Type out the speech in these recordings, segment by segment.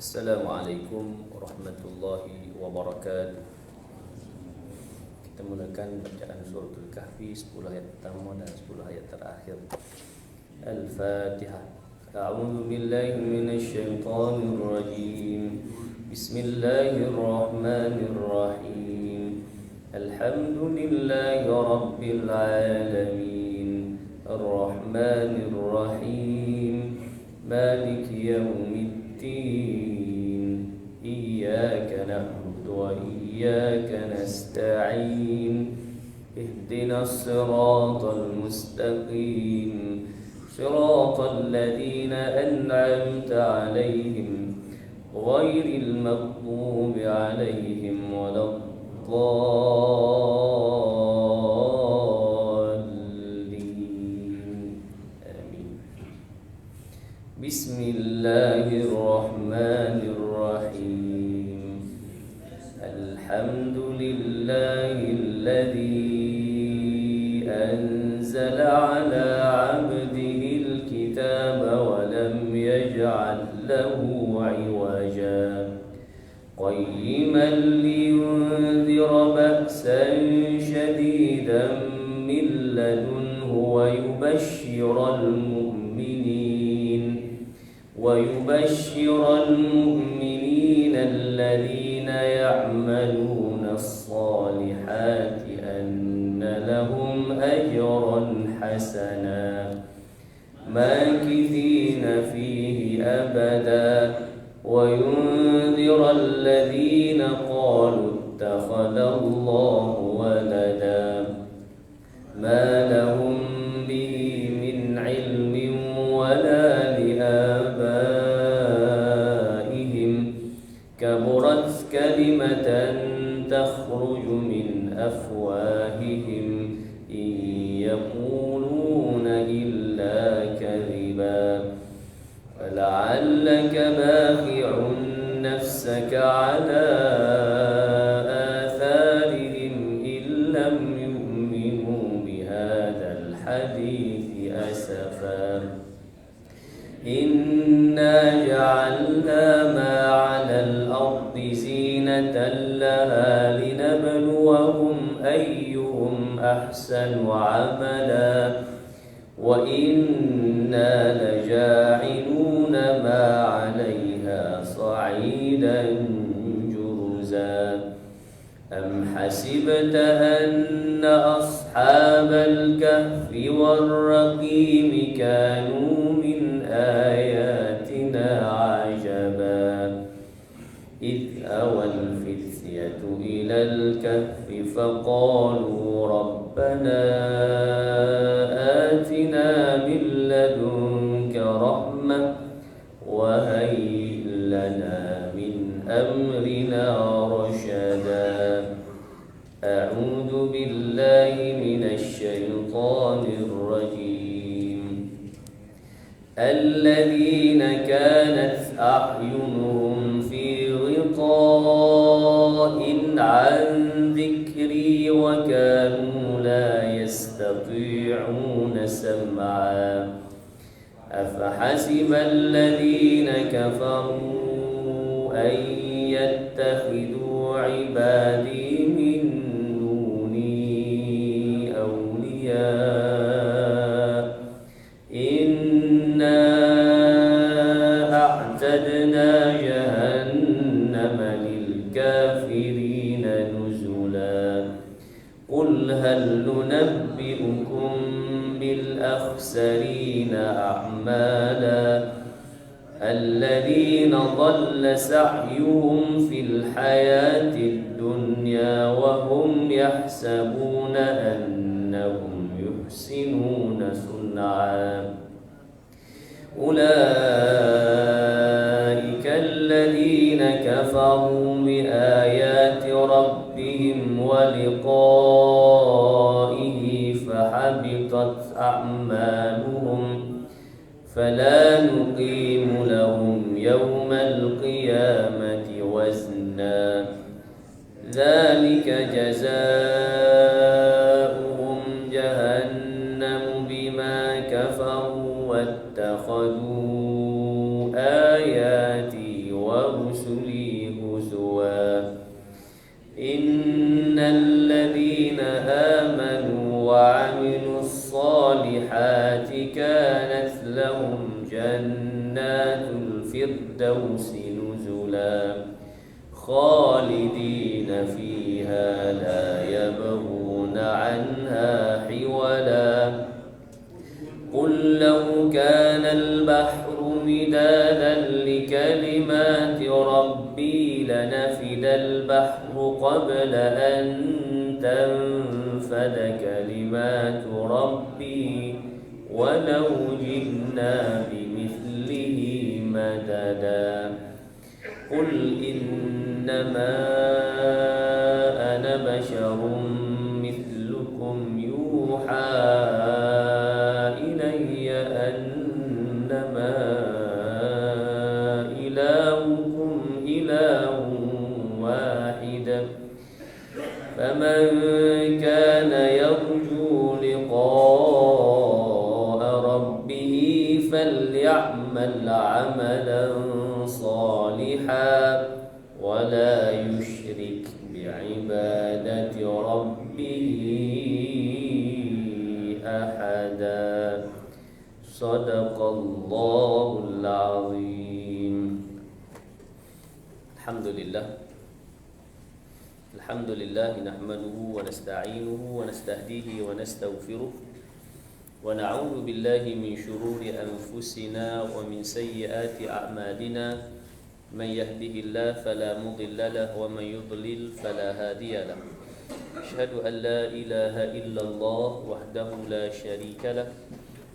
Assalamualaikum warahmatullahi wabarakatuh. Kita mulakan bacaan suratul Kahfi 10 ayat pertama dan 10 ayat terakhir. Al-Fatihah. A'udzu billahi minasy syaithanir rajim. Bismillahirrahmanirrahim. Alhamdulillahi rabbil alamin. Ar-Rahmanir Rahim. Maliki yaumiddin. إياك نعبد وإياك نستعين اهدنا الصراط المستقيم صراط الذين أنعمت عليهم غير المغضوب عليهم ولا الضالين آمين. بسم الله الرحمن الرحيم. الحمد لله الذي أنزل على عبده الكتاب ولم يجعل له عوجا قيما لينذر بأسا شديدا من لدنه ويبشر المؤمنين الذين يعملون الصالحات أن لهم أجرا حسنا ماكثين فيه أبدا وينذر الذين قالوا اتخذ الله ولدا ما لهم به من علم ولا لآبائهم كبرت كلمة تخرج من أفواههم إن يقولون إلا كذبا فلعلك باخع نفسك على آثارهم إن لم يؤمنوا بهذا الحديث أسفا إنا جعلنا ما على الأرض زينة لها لنبلوهم أيهم أحسن عملا وإنا لجاعلون ما عليها صعيدا جرزا أم حسبت أن أصحاب الكهف والرقيم كانوا من آياتنا عجبا إذ أوى الفتية إلى الكهف فقالوا ربنا آتنا من لدنك رحمة وهيئ لنا من أمرنا رشدا أعوذ بالله من الشيطان الرجيم الذين كانت أعينهم في غطاء عن ذكري وكانوا لا يستطيعون سمعا أفحسب الذين كفروا أن يتخذوا عبادي من دوني أولياء إنا أعتدنا جهنم للكافرين نزلا قل هل ننبئكم بالأخسرين أعمالا الذين ضل سعيهم في الحياة الدنيا وهم يحسبون أنهم يحسنون صنعا أولئك الذين كفروا بآيات ربهم ولقائه فحبطت أعمالهم فلا نقيم لهم يوم القيامة وزنا ذلك جزاؤهم جهنم بما كفروا واتخذوا آياتي ورسلي الذين آمنوا وعملوا الصالحات كانت لهم جنات الفردوس نزلا خالدين فيها لا يبغون عنها حولا قل لو كان البحر مدادا لكلمات ربي لنفد البحر قبل أن تنفد كلمات ربي ولو جئنا بمثله مددا قل إنما أنا بشر مثلكم يوحى إلي أنما إلهكم إله واحد فمن كان يرجو لقاء ربه فليعمل عملا صالحا ولا يشرك بعبادة ربه أحدا صدق الله العظيم. الحمد لله نحمده ونستعينه ونستهديه ونستغفره ونعوذ بالله من شرور أنفسنا ومن سيئات أعمالنا من يهده الله فلا مضل له ومن يضلل فلا هادي له أشهد أن لا إله إلا الله وحده لا شريك له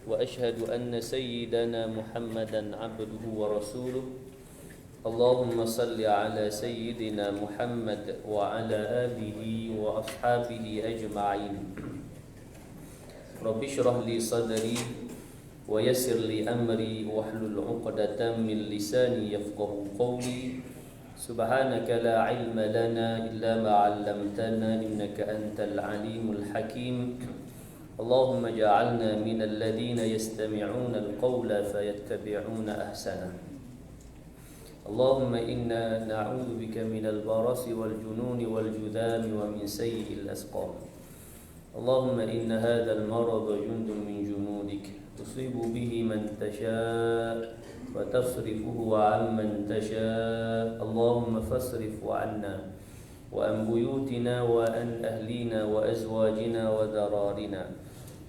وأشهد أن سيدنا محمدا عبده ورسوله اللهم صل على سيدنا محمد وعلى آله وأصحابه أجمعين رب اشرح لي صدري ويسر لي أمري واحلل عقدة من لساني يفقه قولي سبحانك لا علم لنا إلا ما علمتنا إنك أنت العليم الحكيم اللهم اجعلنا من الذين يستمعون القول فيتبعون أحسنه اللهم إنا نعوذ بك من البرص والجنون والجذام ومن سيء الأسقام اللهم إن هذا المرض جند من جنودك تصيب به من تشاء وتصرفه عن من تشاء اللهم فاصرف عنا وعن بيوتنا وعن أهلنا وأزواجنا وذرارنا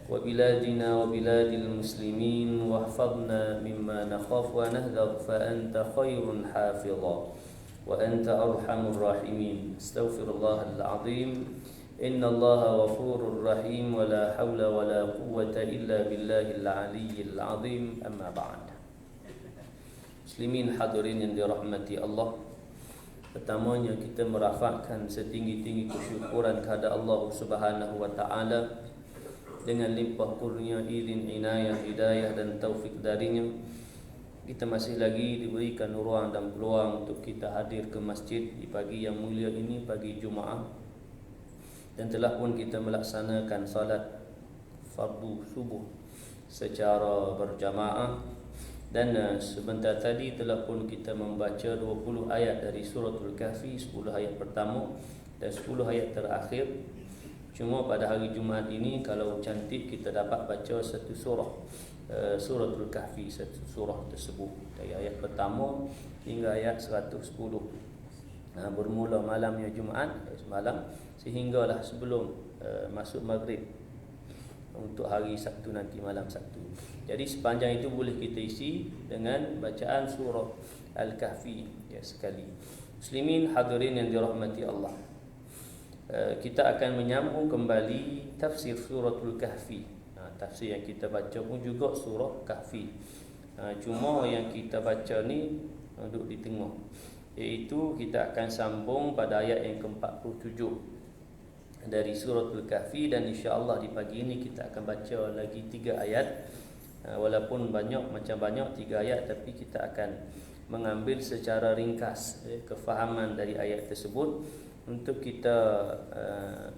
وبلادنا وبلاد المسلمين واحفظنا مما نخاف ونهذر فأنت خير حافظا وأنت أرحم الراحمين استغفر الله العظيم إن الله غفور رحيم ولا حول ولا قوة إلا بالله العلي العظيم أما بعد. Muslimin hadirin yang dirahmati Allah, pertamanya kita merafakkan setinggi-tinggi kesyukuran kepada Allah Subhanahu wa taala dengan limpah kurnia, izin, inayah, hidayah dan taufik darinya. Kita masih lagi diberikan ruang dan peluang untuk kita hadir ke masjid di pagi yang mulia ini, pagi Jumaat. Dan telah pun kita melaksanakan salat fardu subuh secara berjamaah. Dan sebentar tadi telah pun kita membaca 20 ayat dari suratul Kahfi, 10 ayat pertama dan 10 ayat terakhir. Cuma pada hari Jumaat ini kalau cantik kita dapat baca satu surah, suratul Kahfi, satu surah tersebut dari ayat pertama hingga ayat 110. Bermula malamnya Jumaat semalam sehinggalah sebelum masuk maghrib untuk hari Sabtu nanti, malam Sabtu. Jadi sepanjang itu boleh kita isi dengan bacaan surah Al-Kahfi ya sekali. Muslimin hadirin yang dirahmati Allah, kita akan menyambung kembali tafsir suratul Kahfi. Tafsir yang kita baca pun juga surah Kahfi. Cuma yang kita baca ni duduk di tengah, iaitu kita akan sambung pada ayat yang ke-47 dari suratul Kahfi. Dan insya-Allah di pagi ini kita akan baca lagi 3 ayat. Walaupun banyak 3 ayat, tapi kita akan mengambil secara ringkas kefahaman dari ayat tersebut untuk kita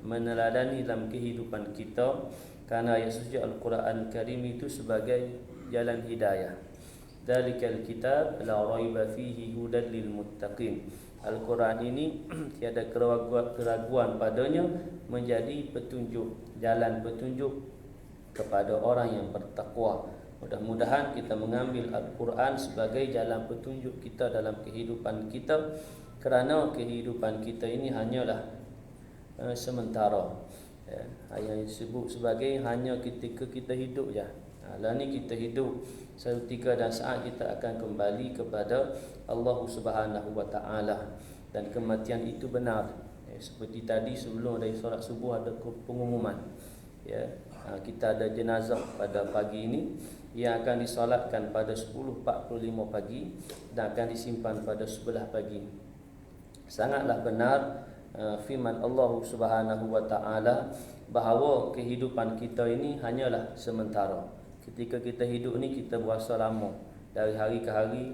meneladani dalam kehidupan kita, karena ayat suci Al-Quran Karim itu sebagai jalan hidayah. Dzalikal kitab la raiba fihi hudan lil muttaqin. Al-Quran ini tiada keraguan padanya, menjadi petunjuk, jalan petunjuk kepada orang yang bertakwa. Mudah-mudahan kita mengambil Al-Quran sebagai jalan petunjuk kita dalam kehidupan kita, kerana kehidupan kita ini hanyalah sementara. Yang disebut sebagai hanya ketika kita hidup je. Lah ni kita hidup, satu ketika dan saat kita akan kembali kepada Allah Subhanahu wa taala, dan kematian itu benar. Seperti tadi sebelum dari solat subuh ada pengumuman. Kita ada jenazah pada pagi ini yang akan disolatkan pada 10.45 pagi dan akan disimpan pada 11 pagi. Sangatlah benar firman Allah Subhanahu wa taala bahawa kehidupan kita ini hanyalah sementara. Ketika kita hidup ni kita berasa lama. Dari hari ke hari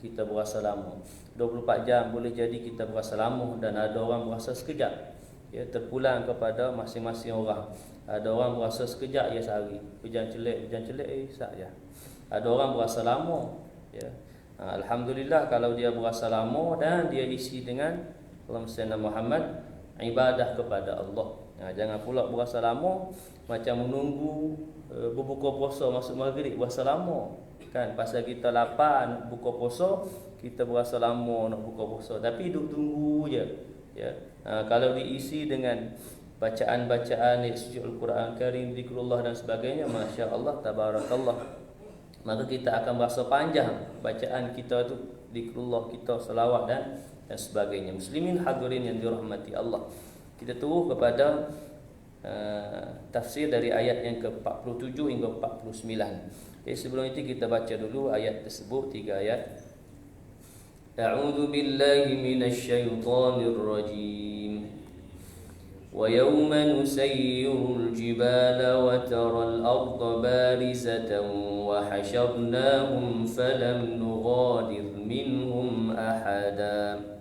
kita berasa lama. 24 jam boleh jadi kita berasa lama, dan ada orang berasa sekejap. Terpulang kepada masing-masing orang. Ada orang berasa sekejap sehari. Pejam celik sat je. Ada orang berasa lama. Alhamdulillah kalau dia berasa lama dan dia isi dengan Allahumma salli ala Muhammad, ibadah kepada Allah. Jangan pula berasa lama macam menunggu berbuka puasa masuk maghrib, berasa lama kan, pasal kita lapar nak buka puasa, kita berasa lama nak buka puasa, tapi duduk tunggu je. Kalau diisi dengan bacaan-bacaan sujud Al-Quran Karim, zikrullah dan sebagainya, masya-Allah tabarakallah, maka kita akan berasa panjang bacaan kita tu, zikrullah kita, selawat dan sebagainya. Muslimin hadirin yang dirahmati Allah, kita terus kepada tafsir dari ayat yang ke-47 hingga 49. Sebelum itu kita baca dulu ayat tersebut, 3 ayat. A'udzu billahi minasyaitonir rajim. Wa yawma nusayyirul jibala wa taral arda barizatan wa hasyarnahum falam nughadir minhum ahada.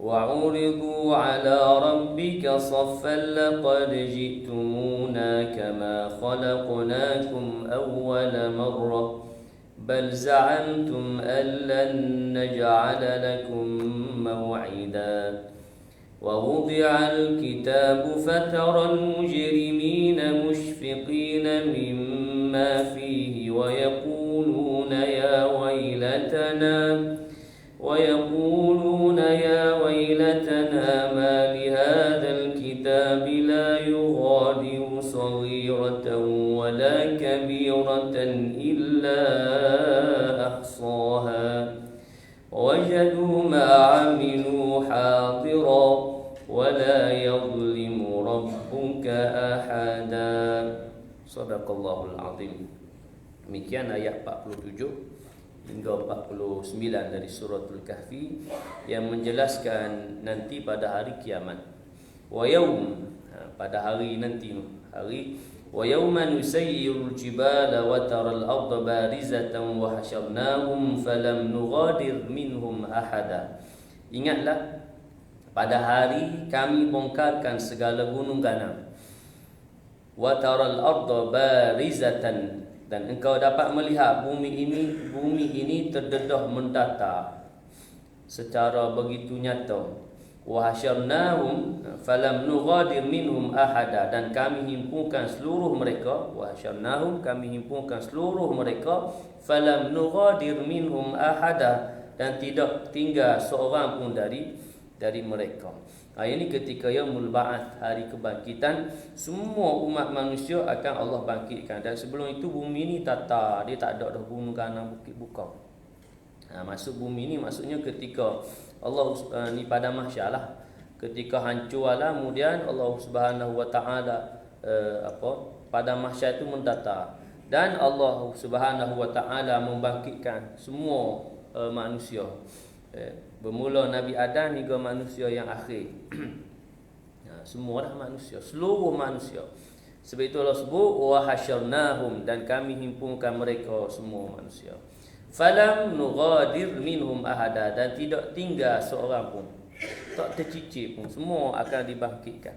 وعرضوا على ربك صفا لقد جئتمونا كما خلقناكم أول مرة بل زعمتم أن لن نجعل لكم موعدا ووضع الكتاب فترى المجرمين مشفقين مما فيه ويقولون يا ويلتنا ما لهذا الكتاب لا يغادر صغيرة ولا كبيرة إلا أحصاها ووجدوا ما عملوا حاضرا ولا يظلم ربك أحدا. صدق الله العظيم. Demikian ayat 47 hingga 49 dari suratul Kahfi yang menjelaskan nanti pada hari kiamat. Wa yaum, pada hari nanti, hari wa yauma nusayyirul jibala wa taral arda barizatan wa hasyarnahum falam nughadir minhum ahada. Ingatlah pada hari kami bongkarkan segala gunung ganam. Wa taral arda barizatan, dan engkau dapat melihat bumi ini terdedah mendatar secara begitu nyata. Wa hasyarnahum falam nughadir minhum ahada, dan kami himpunkan seluruh mereka. Wa hasyarnahum, kami himpunkan seluruh mereka. Falam nughadir minhum ahada, dan tidak tinggal seorang pun dari mereka. Ini ketika yaumul ba'ats, hari kebangkitan, semua umat manusia akan Allah bangkitkan. Dan sebelum itu bumi ni tata, dia tak ada dah gunung ganam, bukit bukau. Masuk bumi ni maksudnya ketika Allah ni pada mahsyar lah, ketika hancur alam, kemudian Allah Subhanahu wa taala pada mahsyar itu mendata, dan Allah Subhanahu wa taala membangkitkan semua manusia, bermula Nabi Adam hingga manusia yang akhir. Semua dah manusia, seluruh manusia. Sebab itu Allah sebut wa hasyarnahum, dan kami himpunkan mereka semua manusia. Falam nughadir minhum ahada, dan tidak tinggal seorang pun, tak tercicir pun, semua akan dibangkitkan.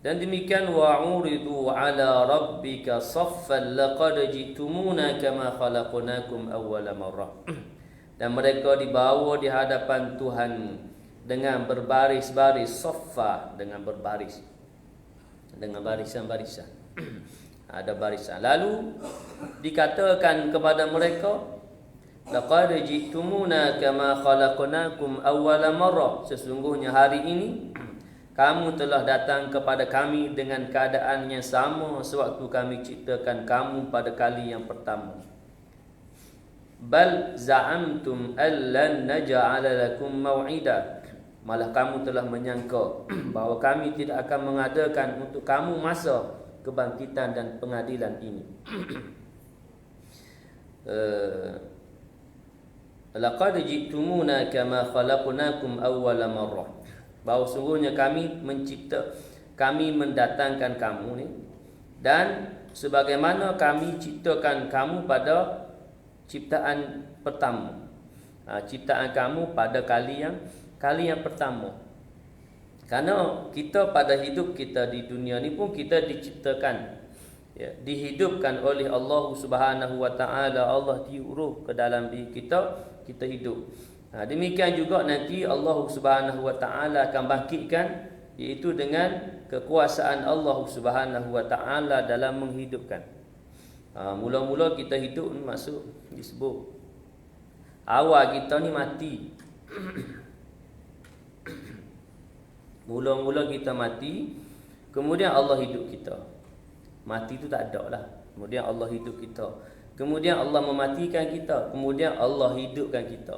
Dan demikian wa'uridu ala rabbika saffan laqad jitumuna kama khalaqnakum awwala marrah. dan mereka dibawa di hadapan Tuhan dengan berbaris-baris, saffa, dengan berbaris, dengan barisan-barisan. Ada barisan. Lalu dikatakan kepada mereka, laqad ji'tumuna kama khalaqnakum awwala marrah. Sesungguhnya hari ini kamu telah datang kepada kami dengan keadaan yang sama sewaktu kami ciptakan kamu pada kali yang pertama. Bal za'amtum allan naj'ala lakum maw'ida. Malah kamu telah menyangka bahawa kami tidak akan mengadakan untuk kamu masa kebangkitan dan pengadilan ini. Laqad ji'tumuna kama khalaqnakum awwala marrah. Bahawa sungguhnya kami mendatangkan kamu ni, dan sebagaimana kami ciptakan kamu pada ciptaan pertama. Ciptaan kamu pada kali yang pertama. Kerana kita pada hidup kita di dunia ni pun kita diciptakan, ya, dihidupkan oleh Allah Subhanahu wa taala. Allah diuruh ke dalam diri kita, kita hidup. Demikian juga nanti Allah Subhanahu wa taala akan bangkitkan, iaitu dengan kekuasaan Allah Subhanahu wa taala dalam menghidupkan. Mula-mula kita hidup ni disebut awal kita ni mati. Mula-mula kita mati, kemudian Allah hidup kita. Mati tu tak ada lah. Kemudian Allah hidup kita. Kemudian Allah mematikan kita. Kemudian Allah hidupkan kita.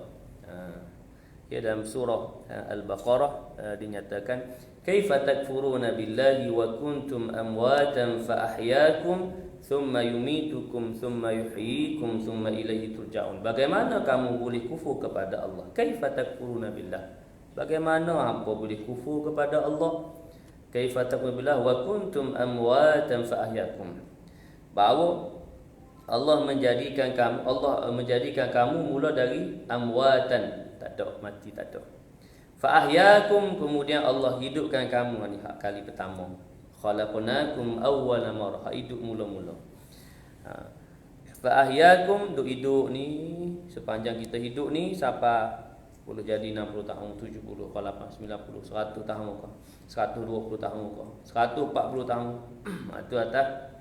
Ya, dalam surah Al-Baqarah dinyatakan, kaifa takfuruna billahi wa kuntum amwatan fa ahyaakum thumma yumitukum thumma yuhyikum thumma ilaihi turja'un. Bagaimana kamu boleh kufur kepada Allah? Kaifa takfuruna billah? Bagaimana hampa boleh kufur kepada Allah? Kaifa takfuruna billah wa kuntum amwatan fa ahyaakum. Bahawa Allah menjadikan kamu mula dari amwatan, tak ada, mati tak ada. Fa ahyaakum, kemudian Allah hidupkan kamu ni hak kali pertama. Khalaqnakum awwala marrah, hidup mula-mula. Fa ahyaakum, hidup ni sepanjang kita hidup ni sampai boleh jadi 60 tahun, 70, 80, 90, 100 tahun ke, 120 tahun ke, 140 tahun. Itu atas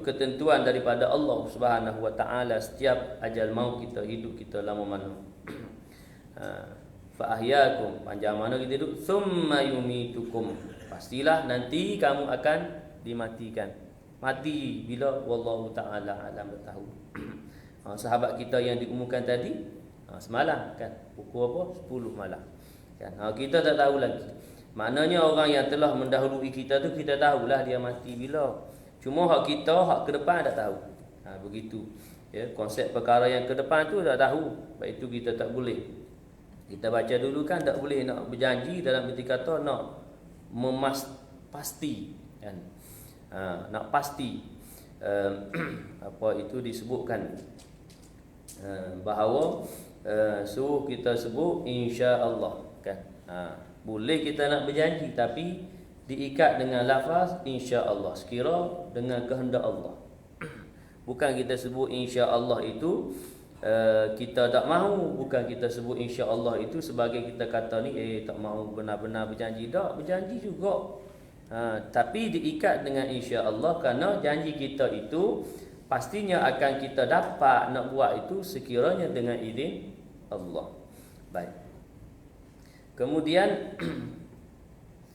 ketentuan daripada Allah Subhanahu wa taala. Setiap ajal maut kita, hidup kita lama mana. Fa ahyaakum, panjang mana kita hidup. Thumma yumitukum, pastilah nanti kamu akan dimatikan. Mati bila? Wallahu taala alam tahu. Sahabat kita yang diumumkan tadi semalam kan, pukul apa? 10 malam kan. Kita tak tahu lagi. Maknanya orang yang telah mendahului kita tu, kita tahulah dia mati bila. Cuma hak kita, hak ke depan tak tahu. Begitu. Ya, konsep perkara yang ke depan tu tak tahu. Sebab itu kita tak boleh. Kita baca dulu kan, tak boleh nak berjanji dalam erti kata nak pasti kan. Nak pasti. Itu disebutkan bahawa suruh kita sebut insya-Allah kan. Boleh kita nak berjanji tapi diikat dengan lafaz insya-Allah, sekira dengan kehendak Allah. Bukan kita sebut insya-Allah itu kita tak mahu. Bukan kita sebut insya-Allah itu sebagai kita kata ni tak mahu benar-benar berjanji. Tak, berjanji juga. Tapi diikat dengan insya-Allah kerana janji kita itu pastinya akan kita dapat nak buat itu sekiranya dengan izin Allah. Baik. Kemudian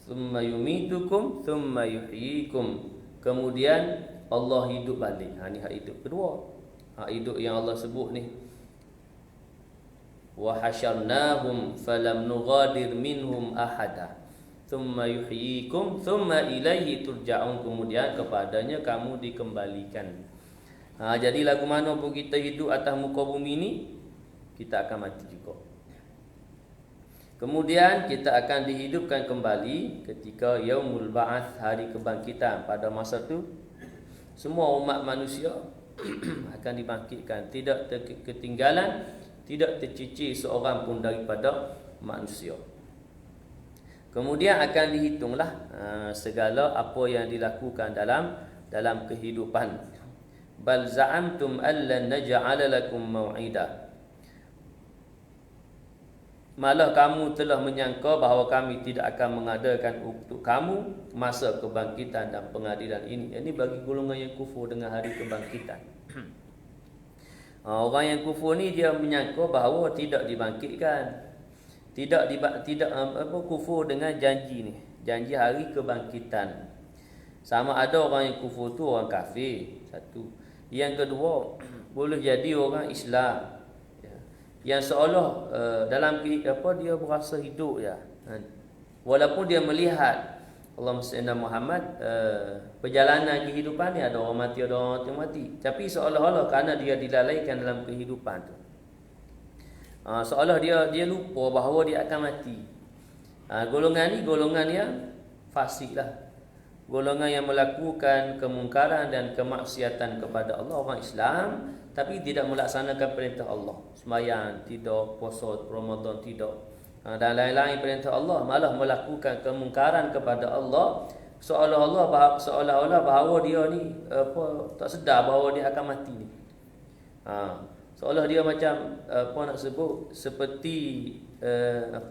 thumma yumitukum thumma yuhyikum, kemudian Allah hidup balik. Ni hak hidup kedua. Hak hidup yang Allah sebut ni, wa hasyarnahum falam nughadir minhum ahada thumma yuhyikum thumma ilaihi turja'un, kemudian kepadanya kamu dikembalikan. Jadi lagu mana pun kita hidup atas muka bumi ni, kita akan mati juga. Kemudian kita akan dihidupkan kembali ketika yaumul ba'ats, hari kebangkitan. Pada masa tu semua umat manusia akan dibangkitkan, tidak ketinggalan, tidak tercicir seorang pun daripada manusia. Kemudian akan dihitunglah segala apa yang dilakukan dalam kehidupan. Bal za'amtum allan naj'ala lakum maw'ida. Malah kamu telah menyangka bahawa kami tidak akan mengadakan untuk kamu masa kebangkitan dan pengadilan ini. Ini bagi golongan yang kufur dengan hari kebangkitan. Orang yang kufur ni dia menyangka bahawa tidak dibangkitkan. Tidak kufur dengan janji ni. Janji hari kebangkitan. Sama ada orang yang kufur tu orang kafir. Satu. Yang kedua, boleh jadi orang Islam yang seolah dalam dia berasa hidup ya. Walaupun dia melihat Allahumma salli Muhammad perjalanan kehidupan ni ada orang mati, ada orang mati. Tapi seolah-olah kerana dia dilalaikan dalam kehidupan tu. Seolah dia lupa bahawa dia akan mati. Golongan ni golongan yang fasik lah. Golongan yang melakukan kemungkaran dan kemaksiatan kepada Allah, orang Islam, tapi tidak melaksanakan perintah Allah. Sembahyang tidak, puasa Ramadan tidak, dan lain-lain perintah Allah, malah melakukan kemungkaran kepada Allah, seolah-olah bahawa dia ni tak sedar bahawa dia akan mati ni. Seolah dia macam seperti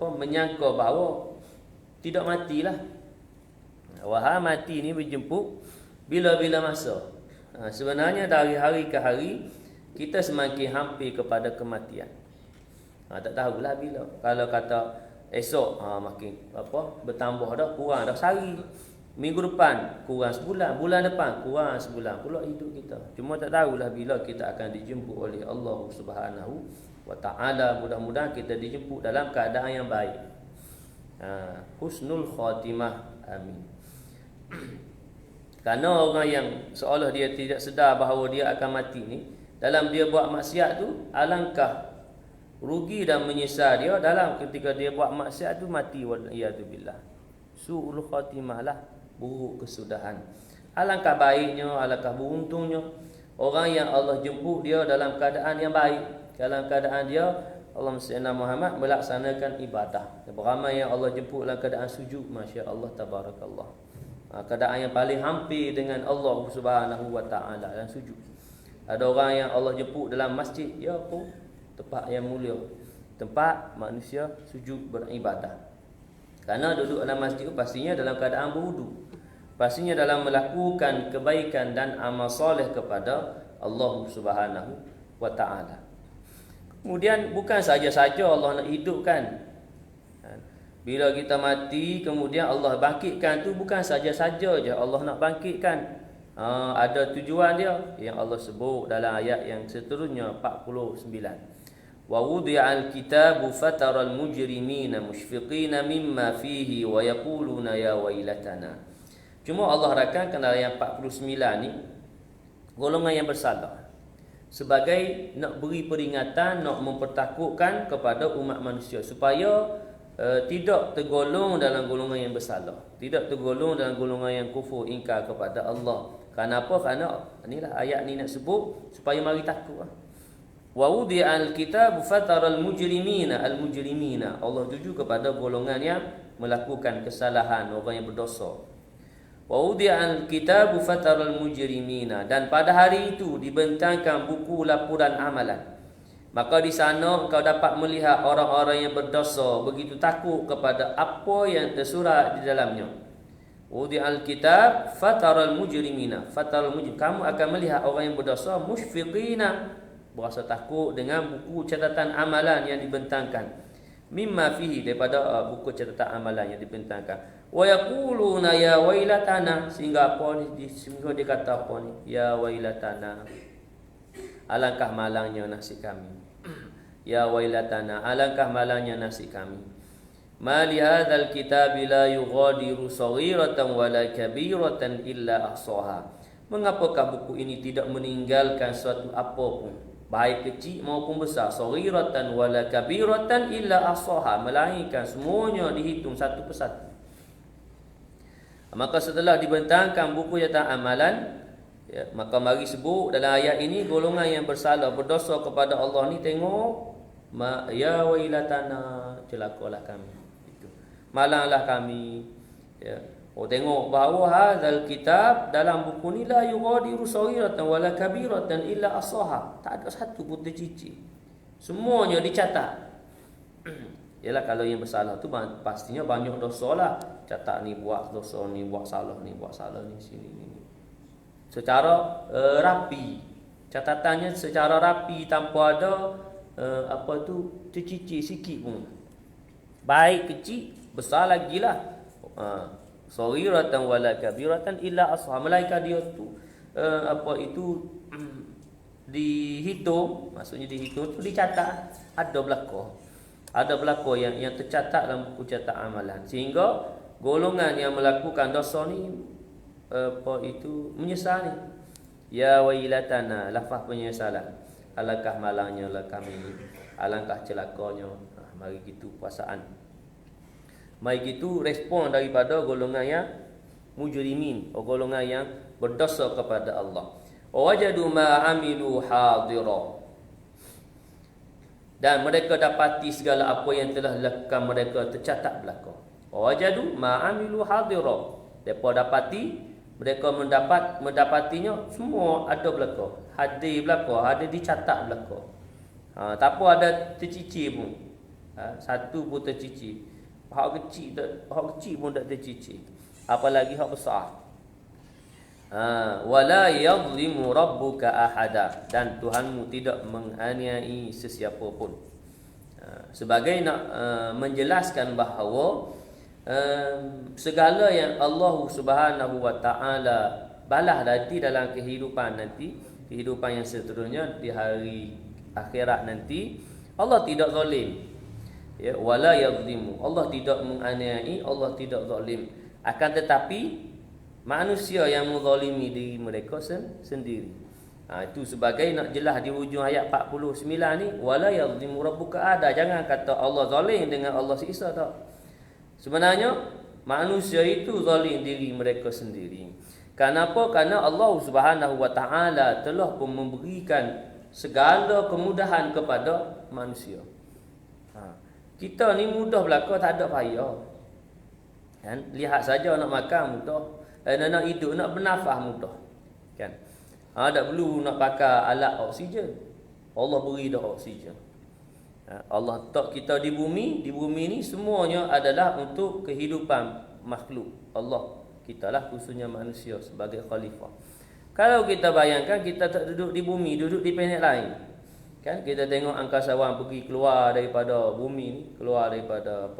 menyangka bahawa tidak matilah. Wahai mati ni berjemput bila-bila masa. Sebenarnya dari hari ke hari kita semakin hampir kepada kematian. Tak tahulah bila. Kalau kata esok makin bertambah dah, kurang dah sehari. Minggu depan kurang sebulan, bulan depan kurang sebulan pula hidup kita. Cuma tak tahulah bila kita akan dijemput oleh Allah Subhanahu wa taala. Mudah-mudahan kita dijemput dalam keadaan yang baik. Husnul khatimah. Amin. Kerana orang yang seolah dia tidak sedar bahawa dia akan mati ni, dalam dia buat maksiat tu, alangkah rugi dan menyesal dia dalam ketika dia buat maksiat tu mati, waliyadzubillah. Su'ul khatimah lah, buruk kesudahan. Alangkah baiknya, alangkah beruntungnya orang yang Allah jemput dia dalam keadaan yang baik, dalam keadaan dia Allahumma salli Muhammad melaksanakan ibadah. Ramai yang Allah jemput dalam keadaan sujud, masya-Allah tabarakallah. Keadaan yang paling hampir dengan Allah Subhanahu wa taala dan sujud. Ada orang yang Allah jemput dalam masjid, ya pun tempat yang mulia, tempat manusia sujud beribadah. Kerana duduk dalam masjid itu pastinya dalam keadaan berwudu, pastinya dalam melakukan kebaikan dan amal soleh kepada Allah Subhanahu wa taala. Kemudian bukan saja-saja Allah nak hidupkan. Bila kita mati kemudian Allah bangkitkan tu bukan saja-saja je Allah nak bangkitkan. Ada tujuan dia yang Allah sebut dalam ayat yang seterusnya 49. Wa wudi'al kitabu fataral mujrimina mushfiqina mimma fihi wa yaquluna ya wailatana. Cuma Allah rakamkan dalam ayat 49 ni golongan yang bersalah sebagai nak beri peringatan, nak mempertakutkan kepada umat manusia supaya tidak tergolong dalam golongan yang bersalah, tidak tergolong dalam golongan yang kufur, ingkar kepada Allah. Kenapa? Kerana inilah ayat ni nak sebut supaya mari takut. Wa wudi'al kitab fataral mujrimina al-mujrimina. Allah tuju kepada golongan yang melakukan kesalahan, orang yang berdosa. Wa wudi'al kitab fataral mujrimina, dan pada hari itu dibentangkan buku laporan amalan. Maka di sana engkau dapat melihat orang-orang yang berdosa begitu takut kepada apa yang tersurat di dalamnya. Wudi'al kitab fataral mujrimina, fataral mujrim, kamu akan melihat orang yang berdosa mushfiqina, berasa takut dengan buku catatan amalan yang dibentangkan. Mimma fihi, daripada buku catatan amalan yang dibentangkan. Wa yaquluna ya wailatana, sehingga apa ni, sehingga dia kata apa ni, ya wailatana, alangkah malangnya nasib kami. Ya wailatana, alangkah malangnya nasib kami. Ma li hadzal kitabi la yughadiru saghiratan wala kabiratan illa ahsaha. Mengapakah buku ini tidak meninggalkan suatu apapun, baik kecil maupun besar, saghiratan wala kabiratan illa ahsaha, melainkan semuanya dihitung satu persatu. Maka setelah dibentangkan buku catatan amalan, ya, maka mari sebut dalam ayat ini golongan yang bersalah, berdosa kepada Allah ni, tengok ya wailatana, celakalah kami, itu malanglah kami, ya. Tengok bahawa hadzal kitab, dalam buku ni la yughadiru saghiratan wala kabiratan illa ahsaha, tak ada satu pun tercicir, semuanya dicatat. Ialah kalau yang bersalah tu pastinya banyak dosa lah. Catat ni buat dosa ni, buat salah ni sini ni. Secara rapi. Catatannya secara rapi tanpa ada tercicir sikit pun. Baik kecil, besar lagi lah. Saghiratan wala kabiratan illa asha. Malaikat dia tu dihitung, maksudnya dihitung tu dicatat, ada belaka yang tercatat dalam buku catat amalan, sehingga golongan yang melakukan dosa ni menyesal ni. Ya wailatana, lafaz penyesalan. Alangkah malangnya lah kami, alangkah celakanya. Mari gitu perasaan, mari gitu respon daripada golongan yang mujrimin, golongan yang berdosa kepada Allah. Wajadu ma amilu hadira, dan mereka dapati segala apa yang telah dilakukan mereka tercatat belaka. Wajadu ma amilu hadira, mereka mendapatinya semua ada belaka, hadir belaka, ada dicatat belaka. Tak apa ada tercicir pun. Satu pun tercicir. Hak kecil pun tak tercicir, apalagi hak besar. Wala yadhlimu rabbuka ahada, dan Tuhanmu tidak menganiai sesiapa pun. Sebagai nak menjelaskan bahawa segala yang Allah Subhanahu wa taala balas nanti dalam kehidupan yang seterusnya di hari akhirat nanti, Allah tidak zalim. Ya, wala yadhlimu, Allah tidak menganiai, Allah tidak zalim. Akan tetapi manusia yang menzalimi diri mereka sendiri. Itu sebagai nak jelas di hujung ayat 49 ni, wala yadhlimu rabbuka ahada. Jangan kata Allah zalim dengan Allah siksa, tak. Sebenarnya manusia itu zalim diri mereka sendiri. Kenapa? Karena Allah Subhanahu wa taala telah pun memberikan segala kemudahan kepada manusia. Kita ni mudah belaka, tak ada payah. Kan? Lihat saja nak makan mudah, nak hidup, nak bernafas mudah. Kan? Tak perlu nak pakai alat oksigen. Allah beri dah oksigen. Allah letak kita di bumi ni semuanya adalah untuk kehidupan makhluk Allah. Kita lah khususnya manusia sebagai khalifah. Kalau kita bayangkan kita tak duduk di bumi, duduk di planet lain. Kan kita tengok angkasawan pergi keluar daripada bumi ni, keluar daripada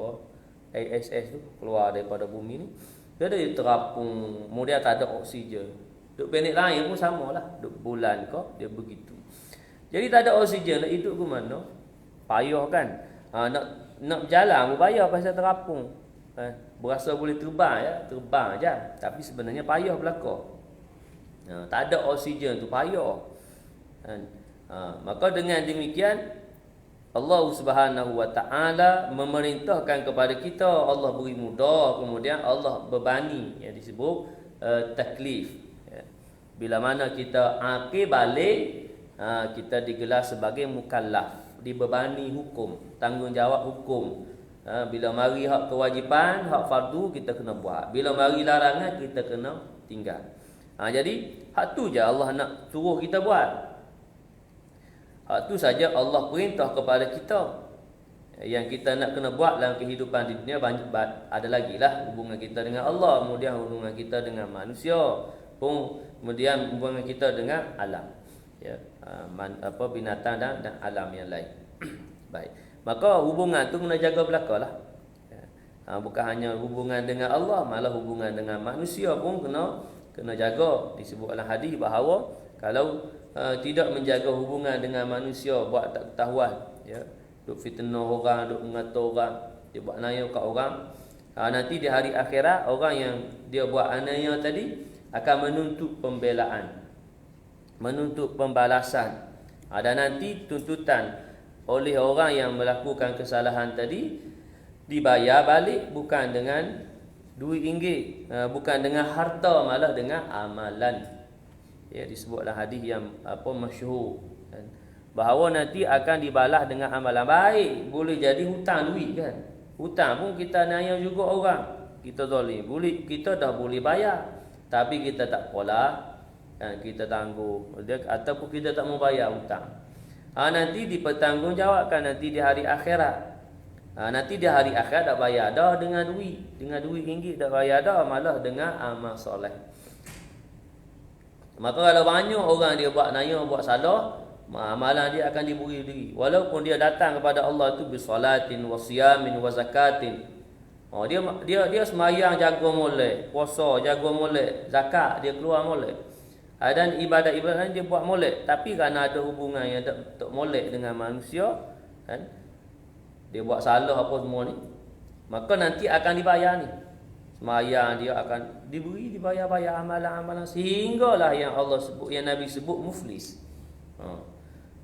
ISS tu, keluar daripada bumi ni. Dia ada terapung, kemudian tak ada oksigen. Duduk planet lain pun samalah, duduk bulan ke, dia begitu. Jadi tak ada oksigen, nak hidup ke mana? Payah kan? Nak berjalan pun payah pasal terapung. Berasa boleh terbang je. Tapi sebenarnya payah belaka. Tak ada oksigen tu payah. Maka dengan demikian Allah Subhanahu wa taala memerintahkan kepada kita, Allah beri mudah, kemudian Allah bebani, yang disebut taklif. Bila mana kita akil balik, kita digelar sebagai mukallaf, dibebani hukum, tanggungjawab hukum. Bila mari hak kewajipan, hak fardu, kita kena buat. Bila mari larangan, kita kena tinggal. Jadi hak tu je Allah nak suruh kita buat. Hak tu saja Allah perintah kepada kita. Yang kita nak kena buat dalam kehidupan di dunia banyak, ada lagi lah hubungan kita dengan Allah, kemudian hubungan kita dengan manusia, kemudian hubungan kita dengan alam, ya, binatang dan alam yang lain. Baik. Maka hubungan tu kena jaga belakalah. Bukan hanya hubungan dengan Allah, malah hubungan dengan manusia pun kena jaga. Disebut dalam hadis bahawa kalau tidak menjaga hubungan dengan manusia, buat tak ketahuan, ya, duk fitnah orang, duk mengata orang, dia buat naya kat orang, nanti di hari akhirat orang yang dia buat anaya tadi akan menuntut pembelaan, menuntut pembalasan. Dan nanti tuntutan oleh orang yang melakukan kesalahan tadi dibayar balik, bukan dengan duit ringgit, bukan dengan harta, malah dengan amalan. Ya, disebutlah hadis yang masyhur, bahawa nanti akan dibalas dengan amalan baik. Boleh jadi hutang duit kan, hutang pun kita naya juga orang, kita zalim, boleh kita dah boleh bayar tapi kita tak pola, kita tangguh, ataupun kita tak mau bayar hutang. Nanti dipertanggungjawabkan nanti di hari akhirat. Nanti di hari akhir tak bayar dah dengan duit ringgit tak bayar dah, malah dengan amal soleh. Maka kalau banyak orang dia buat naya, buat salah, amalan dia akan diberi diri. Walaupun dia datang kepada Allah tu bisolatin wa siyamin wa zakatin. Dia sembahyang jaga molek, puasa jaga molek, zakat dia keluar molek. Dan ibadat-ibadat dia buat molek, tapi kerana ada hubungan yang tak molek dengan manusia, kan? Dia buat salah apa semua ni, maka nanti akan dibayar ni. Sembahyang dia akan dibayar amalan-amalan, sehinggalah yang Allah sebut, yang Nabi sebut muflis.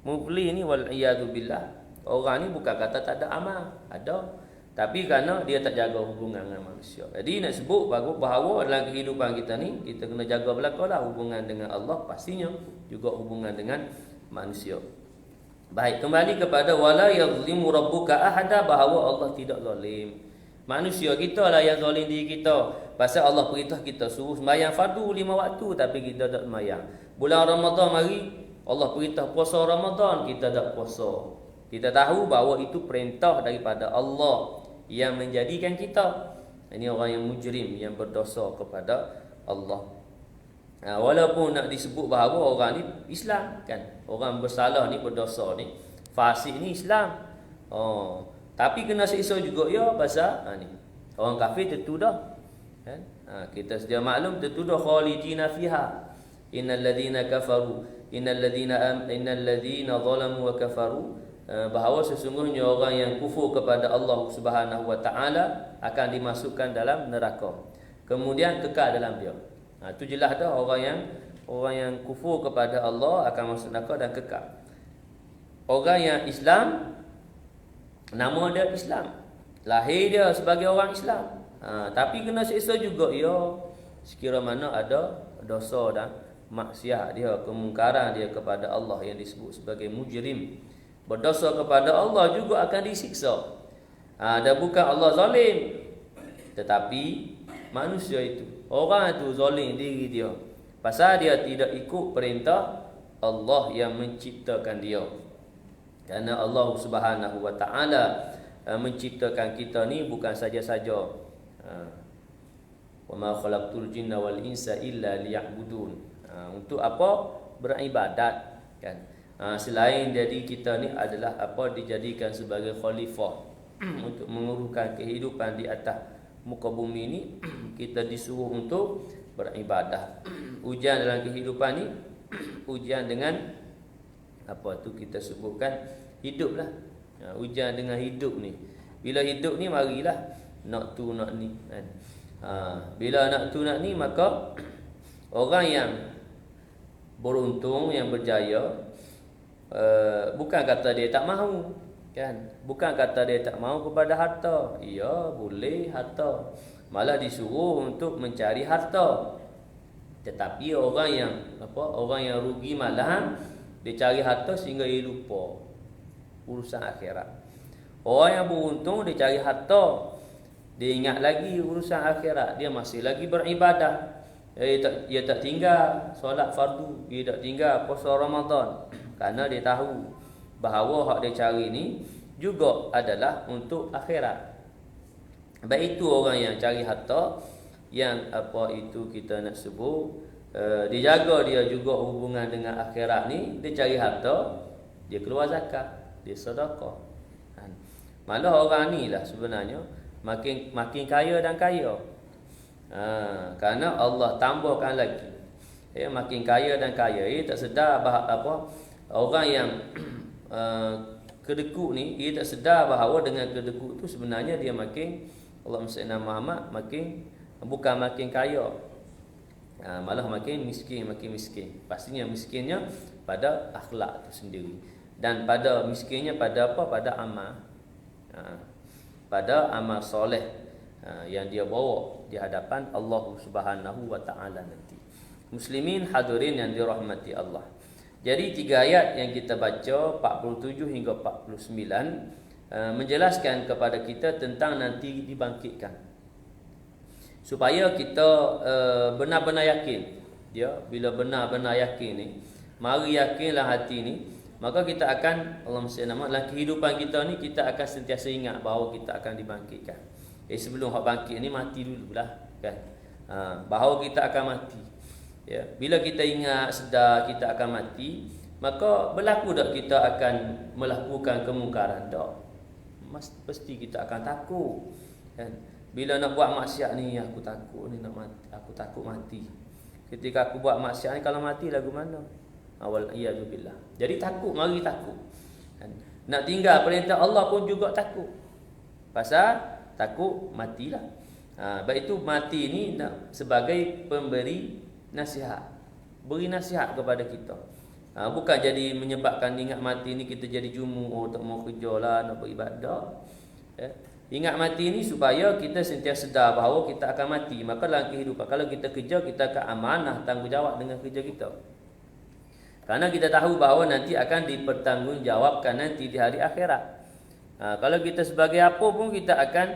Muflis ni wal iyadu billah. Orang ni bukan kata tak ada amal, ada, tapi kerana dia tak jaga hubungan dengan manusia. Jadi nak sebut bahawa dalam kehidupan kita ni, kita kena jaga belakalah hubungan dengan Allah, pastinya juga hubungan dengan manusia. Baik, kembali kepada wala yazlimu rabbuka ahada, bahawa Allah tidak zalim. Manusia kita lah yang zalim diri kita. Pasal Allah perintah kita suruh sembahyang fardu 5 waktu, tapi kita tak sembahyang. Bulan Ramadan mari, Allah perintah puasa Ramadan, kita tak puasa. Kita tahu bahawa itu perintah daripada Allah yang menjadikan kita. Ini orang yang mujrim, yang berdosa kepada Allah. Walaupun nak disebut bahawa orang ni Islam, kan, orang bersalah ni, berdosa ni, fasik ni Islam, tapi kena siksa juga ya, pasal ni orang kafir tentu dah, kan. Kita sedia maklum tentu dah khalidina fiha. Innal ladina kafaru innal ladina zalamu wa kafaru, bahawa sesungguhnya orang yang kufur kepada Allah Subhanahu wa taala akan dimasukkan dalam neraka, kemudian kekal dalam dia. Itu jelas dah, orang yang kufur kepada Allah akan masuk neraka dan kekal. Orang yang Islam, nama dia Islam, lahir dia sebagai orang Islam, tapi kena siksa juga ya, sekira mana ada dosa dan maksiat dia, kemungkaran dia kepada Allah yang disebut sebagai mujrim. Berdosa kepada Allah juga akan disiksa. Dan bukan Allah zalim, tetapi manusia itu, orang itu zalim diri dia, pasal dia tidak ikut perintah Allah yang menciptakan dia. Kerana Allah Subhanahu wa taala menciptakan kita ni bukan saja-saja wa ma khalaqtul jinna wal insa illa liya'budun, untuk apa? Beribadat, kan. Selain jadi kita ni adalah dijadikan sebagai khalifah untuk menguruskan kehidupan di atas muka bumi ni, kita disuruh untuk beribadah. Ujian dalam kehidupan ni, ujian dengan kita sebutkan hiduplah. Ujian dengan hidup ni. Bila hidup ni marilah nak tu nak ni, kan. Bila nak tu nak ni, maka orang yang beruntung, yang berjaya, bukan kata dia tak mahu, kan, bukan kata dia tak mahu kepada harta. Ya, boleh harta, malah disuruh untuk mencari harta. Tetapi orang yang rugi malah dia cari harta sehingga dia lupa urusan akhirat. Orang yang beruntung dia cari harta, dia ingat lagi urusan akhirat, dia masih lagi beribadah. Dia tak tinggal solat fardu, dia tak tinggal puasa Ramadan, kerana dia tahu bahawa hak dia cari ni juga adalah untuk akhirat. Baik itu orang yang cari harta, yang kita nak sebut, dia jaga dia juga hubungan dengan akhirat ni. Dia cari harta, dia keluar zakat, dia sedekah. Malah orang ni lah sebenarnya makin kaya dan kaya. Kerana Allah tambahkan lagi, makin kaya dan kaya. Tak sedar orang yang kedekut ni, dia tak sedar bahawa dengan kedekut tu sebenarnya dia makin, Allahumma salli ala Muhammad, bukan makin kaya, malah makin miskin. Pastinya miskinnya pada akhlak tu sendiri, dan pada miskinnya pada pada amal, pada amal soleh yang dia bawa di hadapan Allah Subhanahu wa taala nanti. Muslimin hadirin yang dirahmati Allah. Jadi 3 ayat yang kita baca 47 hingga 49 menjelaskan kepada kita tentang nanti dibangkitkan, supaya kita benar-benar yakin. Dia bila benar-benar yakin ni, mari yakinlah hati ni maka kita akan dalam kehidupan kita ni kita akan sentiasa ingat bahawa kita akan dibangkitkan. Sebelum hak bangkit ni mati dululah kan. Bahawa kita akan mati. Ya, bila kita ingat sedar kita akan mati, maka berlaku tak kita akan melakukan kemungkaran? Tak. Pasti kita akan takut kan. Bila nak buat maksiat ni aku takut ni nak mati, aku takut mati. Ketika aku buat maksiat ni kalau mati lagu mana? Awal iyazubillah. Jadi takut, mari takut. Kan? Nak tinggal perintah Allah pun juga takut. Pasal takut matilah. Baik itu mati ni sebagai pemberi nasihat. Beri nasihat kepada kita. Bukan jadi menyebabkan ingat mati ni kita jadi jumu, tak mau kerja lah, nak beribadah. Ingat mati ni supaya kita sentiasa sedar bahawa kita akan mati. Maka dalam kehidupan, kalau kita kerja, kita akan amanah tanggungjawab dengan kerja kita. Karena kita tahu bahawa nanti akan dipertanggungjawabkan nanti di hari akhirat. Kalau kita sebagai apa pun kita akan,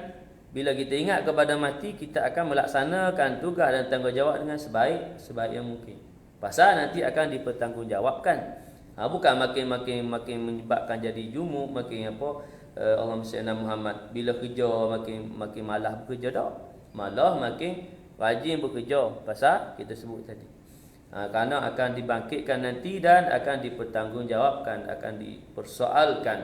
bila kita ingat kepada mati, kita akan melaksanakan tugas dan tanggungjawab dengan sebaik yang mungkin. Pasal nanti akan dipertanggungjawabkan. Bukan makin menyebabkan jadi jumuk, makin apa, Allahumma salli ala Muhammad, bila kerja makin malas bekerja tak. Malah makin rajin bekerja. Pasal kita sebut tadi. Kerana akan dibangkitkan nanti dan akan dipertanggungjawabkan, akan dipersoalkan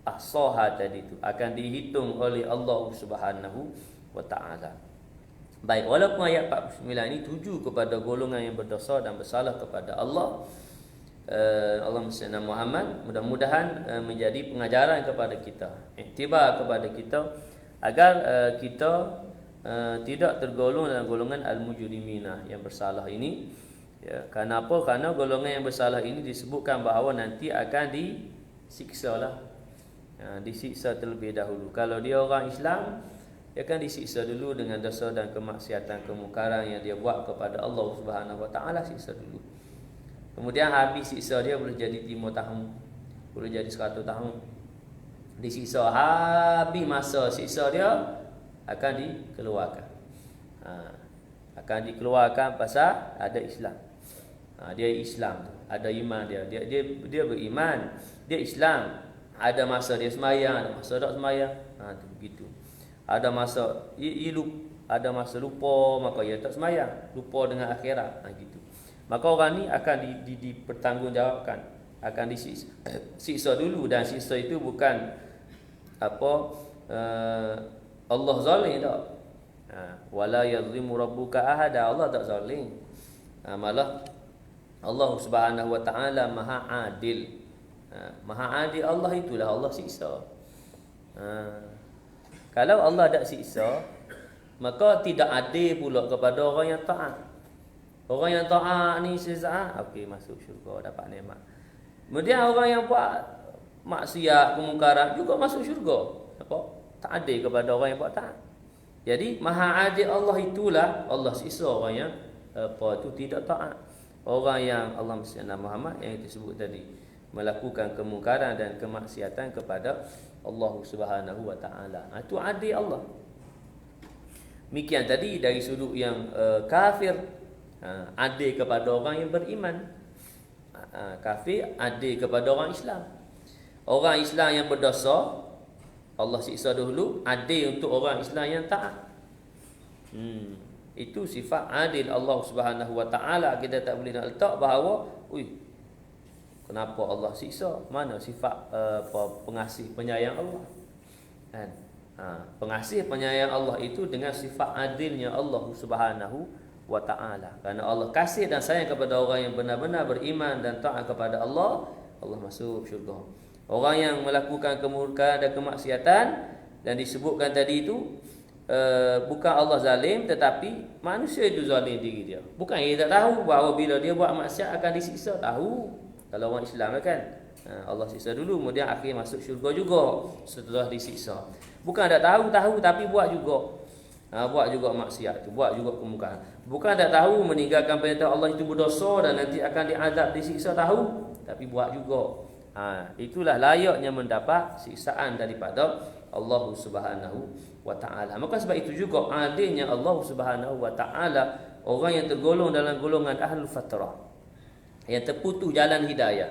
as-saha tadi itu, akan dihitung oleh Allah Subhanahu wa taala. Baik, walaupun ayat 49 ini tuju kepada golongan yang berdosa dan bersalah kepada Allah, Allahumma salli ala Muhammad, mudah-mudahan menjadi pengajaran kepada kita, iktibar kepada kita agar kita tidak tergolong dalam golongan al-mujrimina yang bersalah ini. Ya, kerana apa? Kerana golongan yang bersalah ini disebutkan bahawa nanti akan disiksa lah. Disiksa terlebih dahulu. Kalau dia orang Islam, dia akan disiksa dulu dengan dosa dan kemaksiatan, kemungkaran yang dia buat kepada Allah Subhanahu wa taala, siksa dulu. Kemudian habis siksa dia boleh jadi 5 tahun, boleh jadi 100 tahun. Disiksa habis masa siksa dia akan dikeluarkan. Akan dikeluarkan pasal ada Islam. Dia Islam, ada iman dia beriman, dia Islam. Ada masa dia semayang, ada masa tak semayang. Tu begitu. Ada masa ada masa lupa, maka ia tak semayang, lupa dengan akhirat. Gitu. Maka orang ni akan dipertanggungjawabkan, akan disiksa dulu, dan siksa itu bukan Allah zalim tak. Wala yazlimu rabbuka ahada, Allah tak zalim. Malah Allah Subhanahu wa taala Maha Adil. Maha Adil Allah, itulah Allah siksa. Kalau Allah tak siksa, maka tidak adil pula kepada orang yang taat. Orang yang taat ni sesaat, okey, masuk syurga, dapat nikmat. Kemudian orang yang buat maksiat, kemungkaran juga masuk syurga. Apa? Tak adil kepada orang yang buat taat. Jadi Maha Adil Allah itulah Allah siksa orang yang tidak taat. Orang yang Allah Subhanahu Muhammad yang disebut tadi, melakukan kemungkaran dan kemaksiatan kepada Allah Subhanahu wa taala. Itu adil Allah. Demikian tadi dari sudut yang kafir, adil kepada orang yang beriman. Kafir adil kepada orang Islam. Orang Islam yang berdosa, Allah siksa dahulu, adil untuk orang Islam yang taat. Itu sifat adil Allah Subhanahu wa taala. Kita tak boleh nak letak bahawa kenapa Allah siksa? Mana sifat pengasih penyayang Allah? Kan? Pengasih penyayang Allah itu dengan sifat adilnya Allah Subhanahu wa taala. Kerana Allah kasih dan sayang kepada orang yang benar-benar beriman dan taat kepada Allah, Allah masuk syurga. Orang yang melakukan kemungkaran dan kemaksiatan dan disebutkan tadi itu, bukan Allah zalim, tetapi manusia itu zalim diri dia. Bukan dia tak tahu bahawa bila dia buat maksiat akan disiksa. Tahu. Kalau orang Islam kan, Allah siksa dulu, kemudian akhir masuk syurga juga setelah disiksa. Bukan tak tahu tapi buat juga. Buat juga maksiat tu, buat juga kemungkaran. Bukan tak tahu meninggalkan perintah Allah itu berdosa dan nanti akan diazab, disiksa, tahu, tapi buat juga. Itulah layaknya mendapat siksaan daripada Allah Subhanahu wa taala. Maka sebab itu juga adilnya Allah Subhanahu wa taala orang yang tergolong dalam golongan ahlul fatrah, yang terputus jalan hidayah.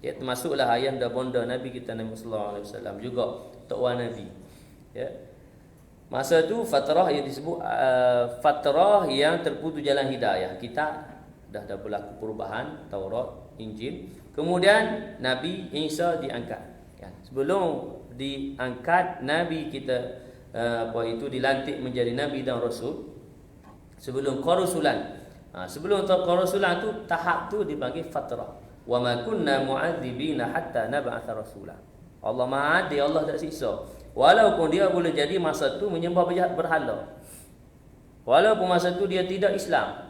Ya, termasuklah ayah dan bonda Nabi kita Nabi sallallahu alaihi wasallam juga tok wan Nabi. Ya. Masa tu fatrah yang disebut fatrah yang terputus jalan hidayah. Kita dah berlaku perubahan Taurat, Injil. Kemudian Nabi Isa diangkat. Ya. Sebelum diangkat Nabi kita dilantik menjadi nabi dan rasul. Sebelum kerasulan. Sebelum kerasulan tu tahap tu dipanggil fatrah. Wa ma kunna mu'adzibina hatta nab'atha rasula. Allah Maha Adil, Allah tak siksa. Walaupun dia boleh jadi masa tu menyembah berhala. Walaupun masa tu dia tidak Islam.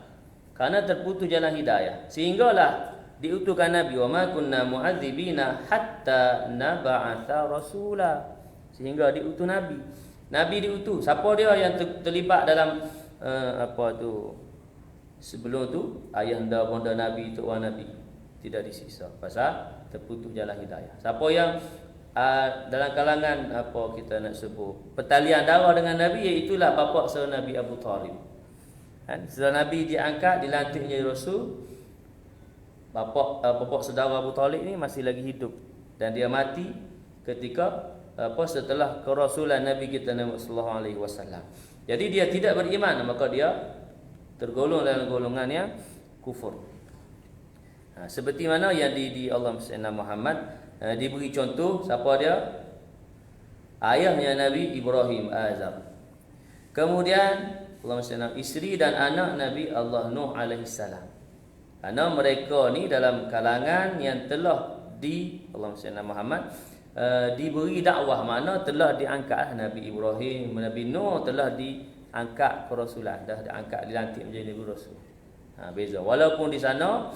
Karena terputus jalan hidayah. Sehinggalah diutuskan Nabi. Wa ma kunna mu'adzibina hatta nab'atha rasula. Sehingga diutus Nabi. Nabi diutus. Siapa dia yang terlibat dalam sebelum tu ayahanda bonda Nabi, tok wan Nabi tidak disiksa pasal terputus jalan hidayah. Siapa yang dalam kalangan kita nak sebut pertalian darah dengan Nabi, iaitulah bapa saudara Nabi Abu Talib. Setelah Nabi diangkat, dilantik menjadi rasul, bapa saudara Abu Talib ni masih lagi hidup dan dia mati ketika setelah kerasulan Nabi kita Nabi sallallahu alaihi wasallam. Jadi dia tidak beriman, maka dia tergolong dalam golongan yang kufur. Seperti mana yang di Allah Muhammad diberi contoh, siapa dia? Ayahnya Nabi Ibrahim, Azar. Kemudian Allah isteri dan anak Nabi Allah Nuh alaihi salam. Karena mereka ni dalam kalangan yang telah Allah Muhammad diberi dakwah, mana telah diangkat Nabi Ibrahim, Nabi Nuh telah diangkat kerasulan, dah diangkat, dilantik menjadi Nabi Rasul. Beza. Walaupun di sana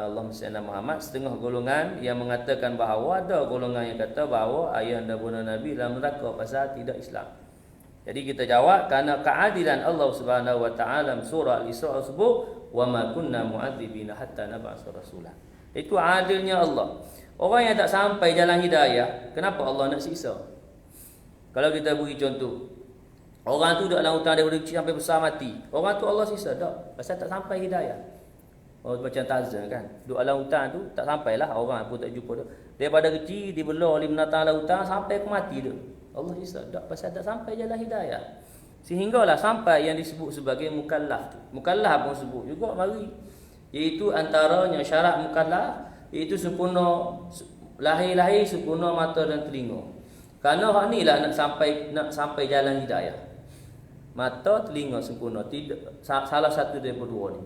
Allah Muhammad setengah golongan yang mengatakan bahawa ada golongan yang kata bahawa ayah dan bunda Nabi dalam neraka pasal tidak Islam. Jadi kita jawab kerana keadilan Allah Subhanahu wa taala surah Al-Isra sebut wa ma kunna mu'adzibina hatta nab'atha rasula. Itu adilnya Allah. Orang yang tak sampai jalan hidayah, kenapa Allah nak siksa? Kalau kita beri contoh, orang tu duduk dalam hutan daripada kecil sampai besar mati, orang tu Allah siksa tak? Pasal tak sampai hidayah. Macam Tarzan kan, duduk dalam hutan tu tak sampailah, orang pun tak jumpa dia. Daripada kecil dibelah oleh binatang dalam hutan sampai ke mati dia. Allah siksa tak? Pasal tak sampai jalan hidayah. Sehinggalah sampai yang disebut sebagai mukallaf tu. Mukallaf pun sebut juga mari, iaitu antaranya syarat mukallaf iaitu sempurna lahir sempurna mata dan telinga. Kerana hak nilah nak sampai jalan hidayah. Mata, telinga sempurna, tidak salah satu daripada dua ni.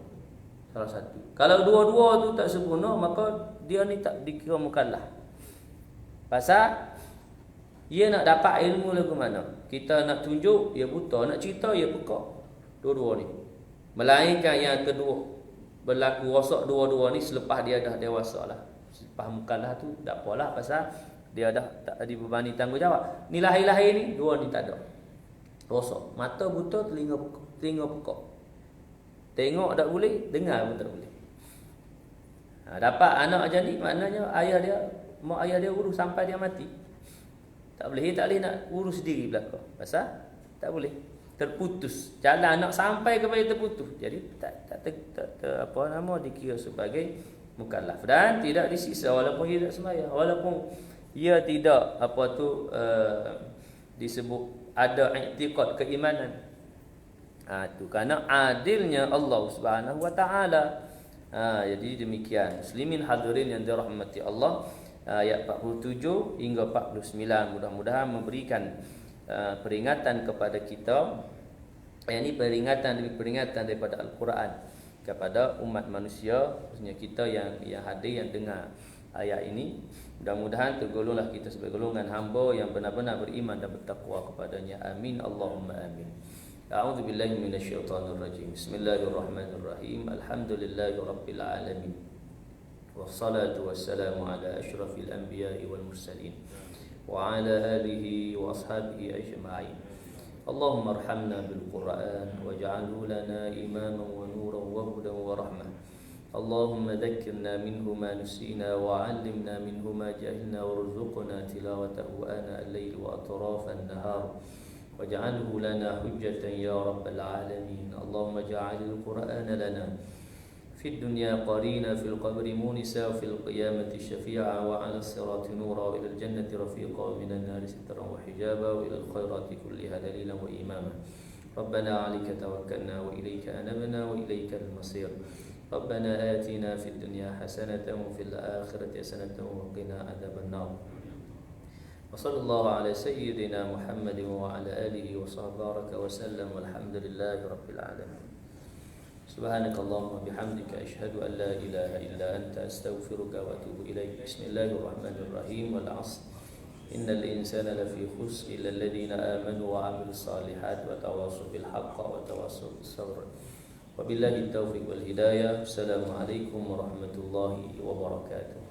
Salah satu. Kalau dua-dua tu tak sempurna, maka dia ni tak dikira mukallaf. Pasal ia nak dapat ilmu lagu mana? Kita nak tunjuk, ia buta, nak cerita, ia pekak. Dua-dua ni. Melainkan yang kedua, berlaku rosak dua-dua ni selepas dia dah dewasa lah. Selepas mukallaf tu tak apalah, pasal dia dah tak dibebani tanggungjawab. Ni lahir-lahir ni dua ni tak ada. Rosak. Mata buta, telinga pekak. Tengok tak boleh, dengar pun tak boleh. Dapat anak macam ni, maknanya mak ayah dia urus sampai dia mati. Tak boleh nak urus diri belakang. Pasal tak boleh. Terputus. Jalan anak sampai kepada terputus. Jadi tak dikira sebagai mukallaf dan tidak disiksa walaupun ia tak sembahyang, walaupun ia tidak disebut ada i'tiqad keimanan. Itu kerana adilnya Allah Subhanahu wa taala. Jadi demikian muslimin hadirin yang dirahmati Allah, ayat 47 hingga 49 mudah-mudahan memberikan peringatan kepada kita. Ini peringatan daripada Al-Quran kepada umat manusia, khususnya kita yang hadir yang dengar ayat ini. Mudah-mudahan tergolonglah kita sebagai golongan hamba yang benar-benar beriman dan bertakwa kepadanya. Amin Allahumma amin. A'udzu billahi minasyaitonir rajim. Bismillahirrahmanirrahim. Alhamdulillahi rabbil alamin. Wassalatu wassalamu ala asyrafil anbiya'i wal mursalin wa ala alihi wa ashabihi ajma'in. Allahumma arhamna bil Qur'an waj'alhu lana imaman wa nuran wa hudan wa rahmah. Allahumma dhakkirna minhu ma nusina wa 'allimna minhu ma jahilna warzuqna tilawatahu ana al-laili wa atrafan nahar. واجعله لنا حجة يا رب العالمين. اللهم اجعل القرآن لنا في الدنيا قرينا، في القبر مونسا، وفي القيامة شفيعا، وعلى الصراط نورا، وإلى الجنة رفيقا، ومن النار سترا وحجابا، وإلى الخيرات كلها دليلا وإماما. ربنا عليك توكلنا وإليك أنبنا وإليك المصير. ربنا آتنا في الدنيا حسنة وفي الآخرة حسنة وقنا عذاب النار. وصلى الله على سيدنا محمد وعلى آله وصحبه بارك وسلم، والحمد لله رب العالمين. سبحانك اللهم وبحمدك أشهد أن لا إله إلا أنت أستغفرك وأتوب إليك. بسم الله الرحمن الرحيم. والعصر إن الإنسان لفي خسر إلا الذين آمنوا وعملوا الصالحات وتواصوا بالحق وتواصوا بالصبر. وبالله التوفيق والهداية. السلام عليكم ورحمة الله وبركاته.